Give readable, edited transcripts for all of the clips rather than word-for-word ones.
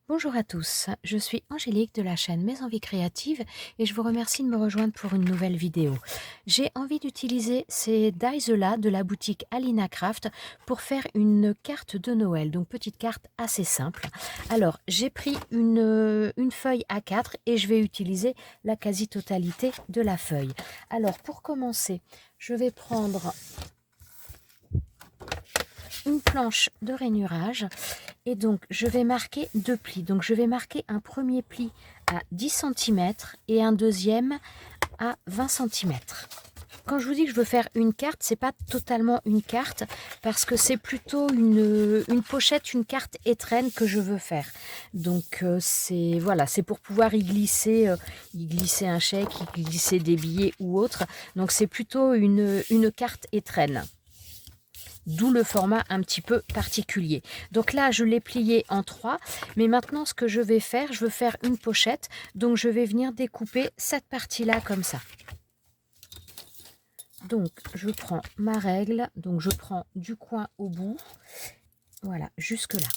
Bonjour à tous, je suis Angélique de la chaîne Mes Envies Créatives et je vous remercie de me rejoindre pour une nouvelle vidéo. J'ai envie d'utiliser ces dies-là de la boutique Alina Craft pour faire une carte de Noël, donc petite carte assez simple. Alors j'ai pris une feuille A4 et je vais utiliser la quasi-totalité de la feuille. Alors pour commencer, je vais prendre une planche de rainurage et donc je vais marquer deux plis. Donc je vais marquer un premier pli à 10 cm et un deuxième à 20 cm. Quand je vous dis que je veux faire une carte, c'est pas totalement une carte parce que c'est plutôt une pochette, une carte étrenne que je veux faire. Donc c'est voilà, c'est pour pouvoir y glisser un chèque, y glisser des billets ou autre. Donc c'est plutôt une carte étrenne. D'où le format un petit peu particulier. Donc là, je l'ai plié en 3. Mais maintenant, ce que je vais faire, je veux faire une pochette. Donc, je vais venir découper cette partie-là comme ça. Donc, je prends ma règle. Donc, je prends du coin au bout. Voilà, jusque là.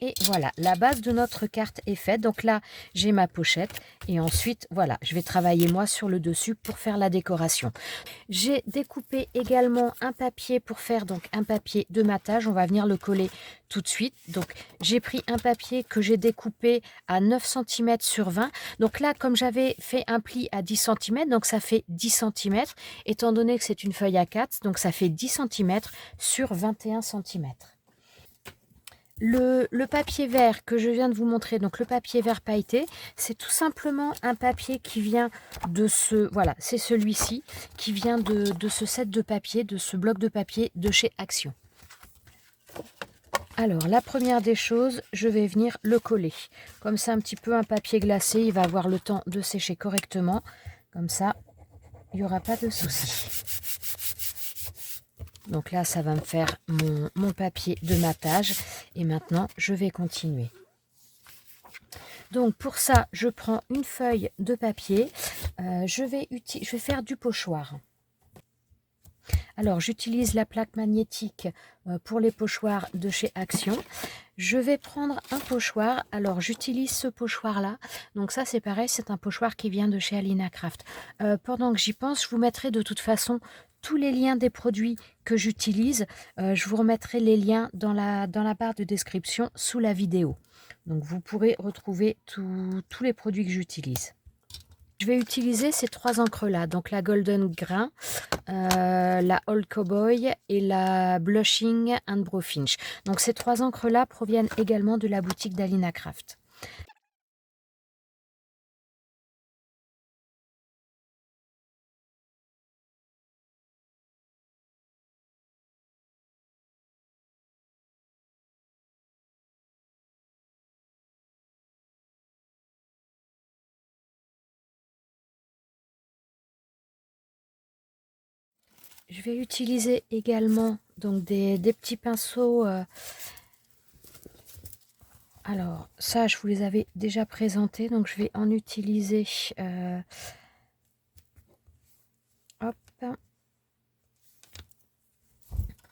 Et voilà, la base de notre carte est faite. Donc là, j'ai ma pochette. Et ensuite, voilà, je vais travailler moi sur le dessus pour faire la décoration. J'ai découpé également un papier pour faire donc un papier de matage. On va venir le coller tout de suite. Donc j'ai pris un papier que j'ai découpé à 9 cm sur 20. Donc là, comme j'avais fait un pli à 10 cm, donc ça fait 10 cm. Étant donné que c'est une feuille A4, donc ça fait 10 cm sur 21 cm. Le papier vert que je viens de vous montrer, donc le papier vert pailleté, c'est tout simplement un papier qui vient de voilà, c'est celui-ci, qui vient de ce set de papier, de ce bloc de papier de chez Action. Alors, la première des choses, je vais venir le coller. Comme c'est un petit peu un papier glacé, il va avoir le temps de sécher correctement. Comme ça, il n'y aura pas de souci. Donc là, ça va me faire mon papier de matage. Et maintenant, je vais continuer. Donc pour ça, je prends une feuille de papier. Je vais faire du pochoir. Alors, j'utilise la plaque magnétique pour les pochoirs de chez Action. Je vais prendre un pochoir. Alors, j'utilise ce pochoir-là. Donc ça, c'est pareil, c'est un pochoir qui vient de chez Alina Craft. Pendant que j'y pense, je vous mettrai de toute façon tous les liens des produits que j'utilise. Je vous remettrai les liens dans la barre de description sous la vidéo. Donc, vous pourrez retrouver tous les produits que j'utilise. Je vais utiliser ces trois encres-là, donc la Golden Grain, la Old Cowboy et la Blushing and Brofinch. Donc ces trois encres-là proviennent également de la boutique d'Alina Craft. Je vais utiliser également donc des petits pinceaux. Alors ça, je vous les avais déjà présentés, donc je vais en utiliser. Hop.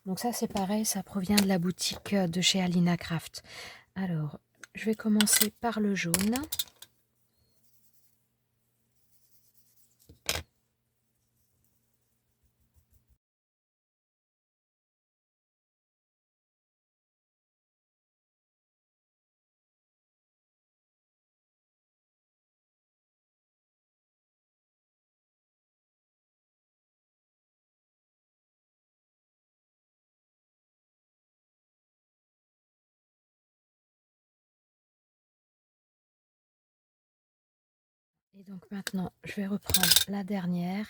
Donc ça, c'est pareil, ça provient de la boutique de chez Alina Craft. Alors, je vais commencer par le jaune. Et donc maintenant, je vais reprendre la dernière.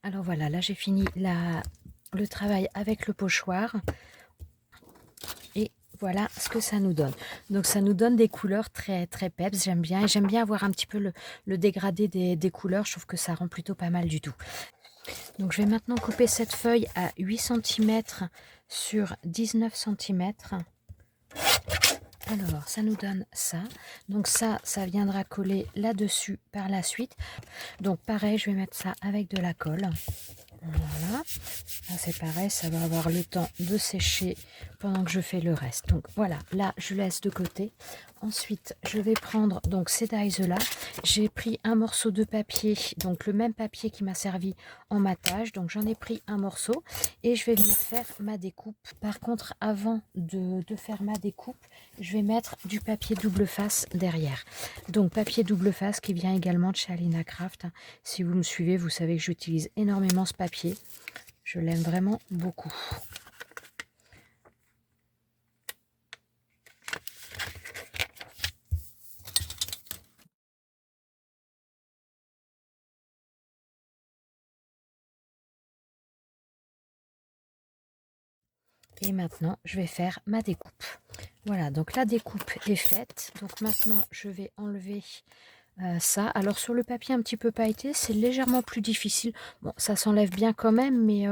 Alors voilà, là j'ai fini le travail avec le pochoir. Et voilà ce que ça nous donne. Donc ça nous donne des couleurs très très peps, j'aime bien. Et j'aime bien avoir un petit peu le dégradé des couleurs, je trouve que ça rend plutôt pas mal du tout. Donc je vais maintenant couper cette feuille à 8 cm sur 19 centimètres. Alors, ça nous donne ça. Donc ça viendra coller là-dessus par la suite. Donc pareil, je vais mettre ça avec de la colle. Voilà, c'est pareil, ça va avoir le temps de sécher pendant que je fais le reste. Donc voilà, là je laisse de côté. Ensuite, je vais prendre donc ces dies là. J'ai pris un morceau de papier, donc le même papier qui m'a servi en matage. Donc j'en ai pris un morceau et je vais venir faire ma découpe. Par contre, avant de faire ma découpe, je vais mettre du papier double face derrière. Donc papier double face qui vient également de chez Alina Craft. Si vous me suivez, vous savez que j'utilise énormément ce papier. Je l'aime vraiment beaucoup. Et maintenant, je vais faire ma découpe. Voilà, donc la découpe est faite. Donc maintenant, je vais enlever ça. Alors sur le papier un petit peu pailleté, c'est légèrement plus difficile. Bon, ça s'enlève bien quand même, mais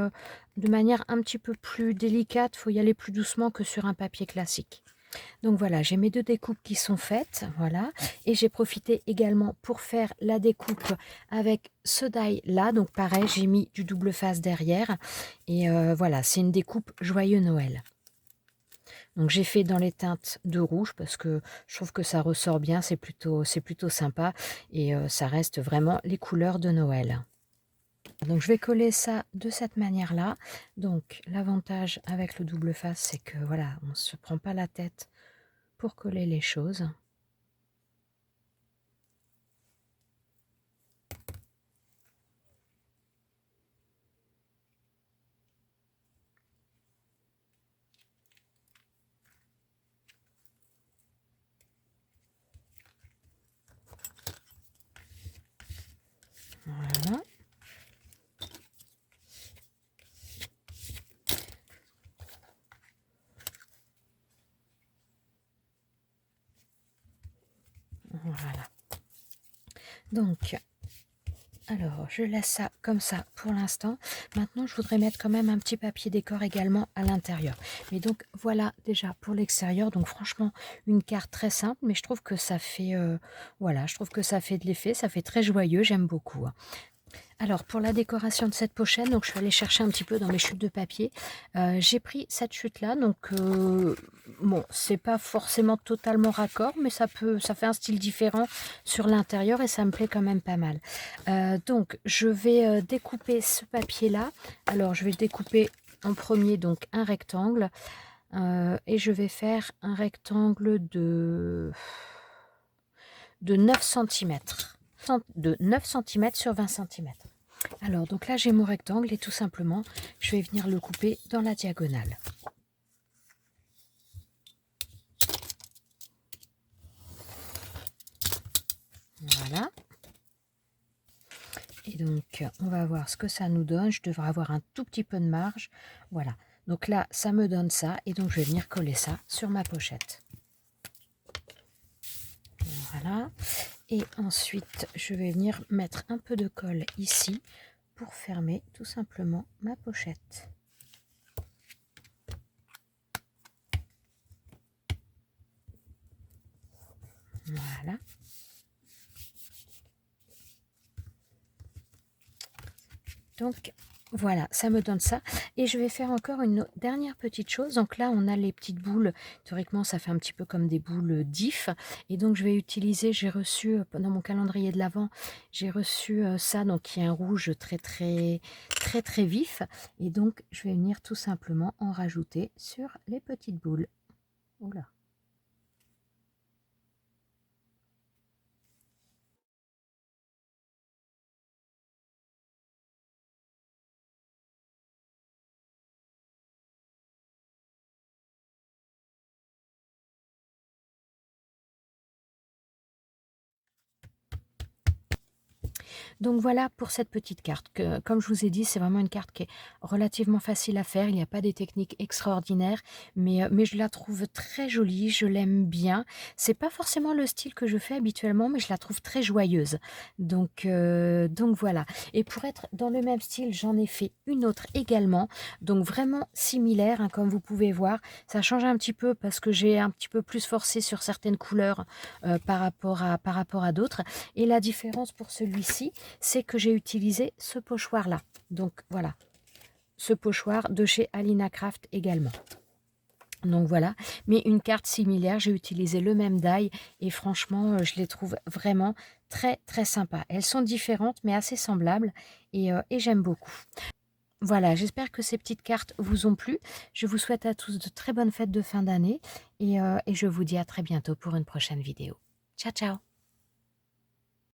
de manière un petit peu plus délicate. Il faut y aller plus doucement que sur un papier classique. Donc voilà, j'ai mes deux découpes qui sont faites, voilà. Et j'ai profité également pour faire la découpe avec ce die là. Donc pareil, j'ai mis du double face derrière. Et voilà, c'est une découpe Joyeux Noël. Donc j'ai fait dans les teintes de rouge parce que je trouve que ça ressort bien, c'est plutôt sympa. Et ça reste vraiment les couleurs de Noël. Donc je vais coller ça de cette manière-là. Donc l'avantage avec le double face, c'est que voilà, on ne se prend pas la tête pour coller les choses. Voilà. Voilà. Donc, alors, je laisse ça comme ça pour l'instant. Maintenant, je voudrais mettre quand même un petit papier décor également à l'intérieur. Mais donc, voilà déjà pour l'extérieur. Donc, franchement, une carte très simple, mais je trouve que ça fait, voilà, je trouve que ça fait de l'effet. Ça fait très joyeux, j'aime beaucoup. Alors, pour la décoration de cette pochette, donc je suis allée chercher un petit peu dans mes chutes de papier. J'ai pris cette chute-là, donc bon, c'est pas forcément totalement raccord, mais ça fait un style différent sur l'intérieur et ça me plaît quand même pas mal. Donc, je vais découper ce papier-là. Alors, je vais découper en premier donc un rectangle et je vais faire un rectangle de 9 centimètres. De 9 cm sur 20 cm. Alors, donc là, j'ai mon rectangle et tout simplement, je vais venir le couper dans la diagonale. Voilà. Et donc, on va voir ce que ça nous donne. Je devrais avoir un tout petit peu de marge. Voilà. Donc là, ça me donne ça. Et donc, je vais venir coller ça sur ma pochette. Voilà. Et ensuite, je vais venir mettre un peu de colle ici pour fermer tout simplement ma pochette. Voilà. Donc voilà, ça me donne ça. Et je vais faire encore une dernière petite chose. Donc là, on a les petites boules. Théoriquement, ça fait un petit peu comme des boules d'if. Et donc, je vais utiliser, j'ai reçu dans mon calendrier de l'Avent, j'ai reçu ça, donc qui est un rouge très vif. Et donc, je vais venir tout simplement en rajouter sur les petites boules. Oula. Donc voilà pour cette petite carte. Comme je vous ai dit, c'est vraiment une carte qui est relativement facile à faire. Il n'y a pas des techniques extraordinaires, mais je la trouve très jolie, je l'aime bien. C'est pas forcément le style que je fais habituellement, mais je la trouve très joyeuse. Donc voilà. Et pour être dans le même style, j'en ai fait une autre également. Donc vraiment similaire, hein, comme vous pouvez voir. Ça change un petit peu parce que j'ai un petit peu plus forcé sur certaines couleurs par rapport à d'autres. Et la différence pour celui-ci, c'est que j'ai utilisé ce pochoir-là. Donc voilà, ce pochoir de chez Alina Craft également. Donc voilà, mais une carte similaire, j'ai utilisé le même die et franchement, je les trouve vraiment très très sympas. Elles sont différentes mais assez semblables et j'aime beaucoup. Voilà, j'espère que ces petites cartes vous ont plu. Je vous souhaite à tous de très bonnes fêtes de fin d'année et je vous dis à très bientôt pour une prochaine vidéo. Ciao, ciao!